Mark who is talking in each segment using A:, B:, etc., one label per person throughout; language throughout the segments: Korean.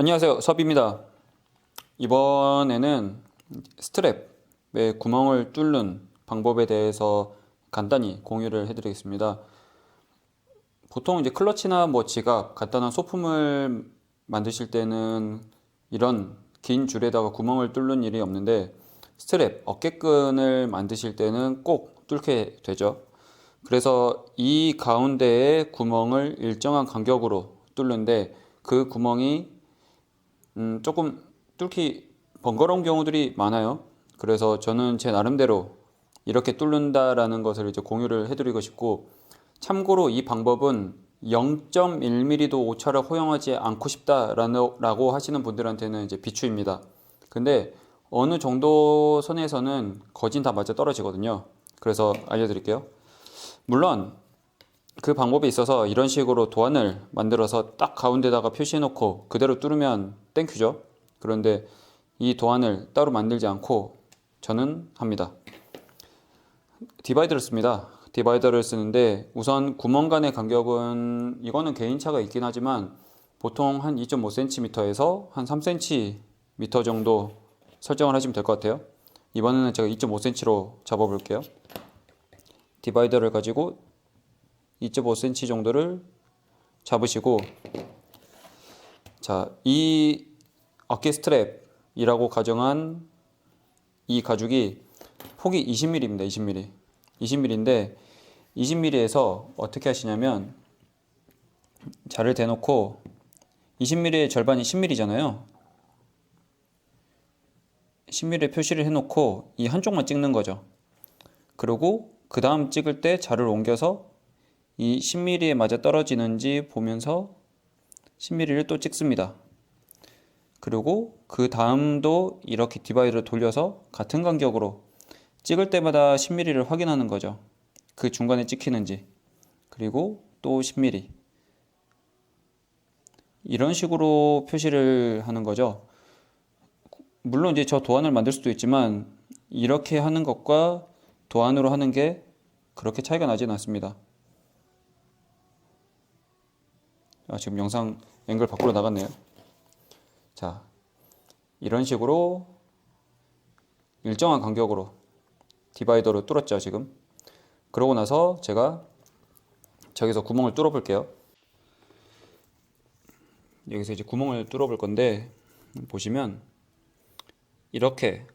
A: 안녕하세요, 섭입니다. 이번에는 스트랩에 구멍을 뚫는 방법에 대해서 간단히 공유를 해드리겠습니다. 보통 이제 클러치나 뭐 지갑, 간단한 소품을 만드실 때는 이런 긴 줄에다가 구멍을 뚫는 일이 없는데, 스트랩, 어깨끈을 만드실 때는 꼭 뚫게 되죠. 그래서 이 가운데에 구멍을 일정한 간격으로 뚫는데, 그 구멍이 조금 뚫기 번거로운 경우들이 많아요. 그래서 저는 제 나름대로 이렇게 뚫는다라는 것을 이제 공유를 해드리고 싶고, 참고로 이 방법은 0.1mm도 오차를 허용하지 않고 싶다라고 하시는 분들한테는 이제 비추입니다. 근데 어느 정도 선에서는 거진 다 맞아 떨어지거든요. 그래서 알려드릴게요. 물론 그 방법에 있어서 이런 식으로 도안을 만들어서 딱 가운데다가 표시해 놓고 그대로 뚫으면 땡큐죠. 그런데 이 도안을 따로 만들지 않고 저는 합니다. 디바이더를 씁니다. 디바이더를 쓰는데 우선 구멍 간의 간격은 이거는 개인차가 있긴 하지만 보통 한 2.5cm에서 한 3cm 정도 설정을 하시면 될 것 같아요. 이번에는 제가 2.5cm로 잡아볼게요. 디바이더를 가지고 2.5cm 정도를 잡으시고, 자, 이 어깨 스트랩이라고 가정한 이 가죽이 폭이 20mm입니다. 20mm. 20mm인데 20mm에서 어떻게 하시냐면 자를 대놓고 20mm의 절반이 10mm잖아요. 10mm 표시를 해놓고 이 한쪽만 찍는 거죠. 그리고 그 다음 찍을 때 자를 옮겨서 이 10mm에 맞아 떨어지는지 보면서 10mm를 또 찍습니다. 그리고 그 다음도 이렇게 디바이더를 돌려서 같은 간격으로 찍을 때마다 10mm를 확인하는 거죠. 그 중간에 찍히는지. 그리고 또 10mm. 이런 식으로 표시를 하는 거죠. 물론 이제 저 도안을 만들 수도 있지만 이렇게 하는 것과 도안으로 하는 게 그렇게 차이가 나진 않습니다. 지금 영상 앵글 밖으로 나갔네요. 자, 이런 식으로 일정한 간격으로 디바이더로 뚫었죠, 지금. 그러고 나서 제가 저기서 구멍을 뚫어 볼게요. 여기서 이제 구멍을 뚫어 볼 건데, 보시면 이렇게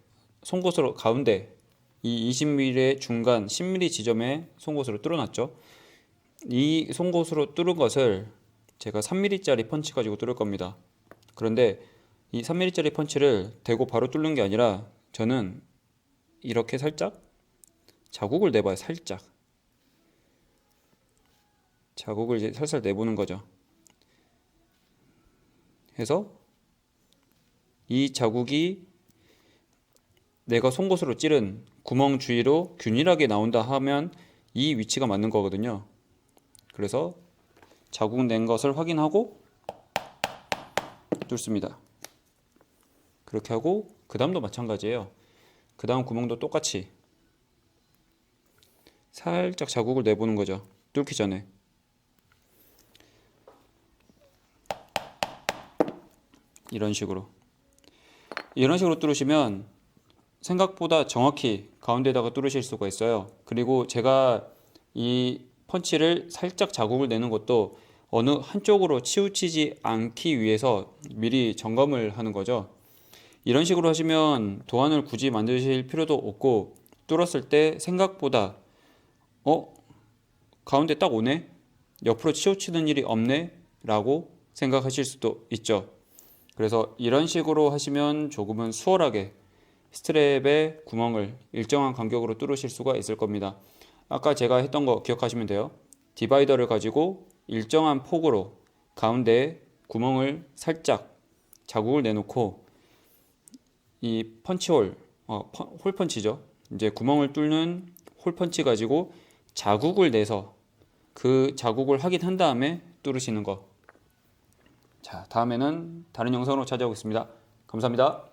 A: 송곳으로 가운데 이 20mm의 중간 10mm 지점에 송곳으로 뚫어놨죠. 이 송곳으로 뚫은 것을 제가 3mm짜리 펀치 가지고 뚫을 겁니다. 그런데 이 3mm짜리 펀치를 대고 바로 뚫는 게 아니라 저는 이렇게 살짝 자국을 내봐요. 살짝 자국을 이제 살살 내보는 거죠. 해서 이 자국이 내가 송곳으로 찌른 구멍 주위로 균일하게 나온다 하면 이 위치가 맞는 거거든요. 그래서 자국 낸 것을 확인하고 뚫습니다. 그렇게 하고 그 다음도 마찬가지예요. 그 다음 구멍도 똑같이 살짝 자국을 내보는 거죠. 뚫기 전에. 이런 식으로 뚫으시면 생각보다 정확히 가운데다가 뚫으실 수가 있어요. 그리고 제가 이 펀치를 살짝 자국을 내는 것도 어느 한쪽으로 치우치지 않기 위해서 미리 점검을 하는 거죠. 이런 식으로 하시면 도안을 굳이 만드실 필요도 없고, 뚫었을 때 생각보다 가운데 딱 오네? 옆으로 치우치는 일이 없네? 라고 생각하실 수도 있죠. 그래서 이런 식으로 하시면 조금은 수월하게 스트랩의 구멍을 일정한 간격으로 뚫으실 수가 있을 겁니다. 아까 제가 했던 거 기억하시면 돼요. 디바이더를 가지고 일정한 폭으로 가운데에 구멍을 살짝 자국을 내놓고 이 펀치홀, 홀펀치죠. 이제 구멍을 뚫는 홀펀치 가지고 자국을 내서 그 자국을 확인한 다음에 뚫으시는 거. 자, 다음에는 다른 영상으로 찾아오겠습니다. 감사합니다.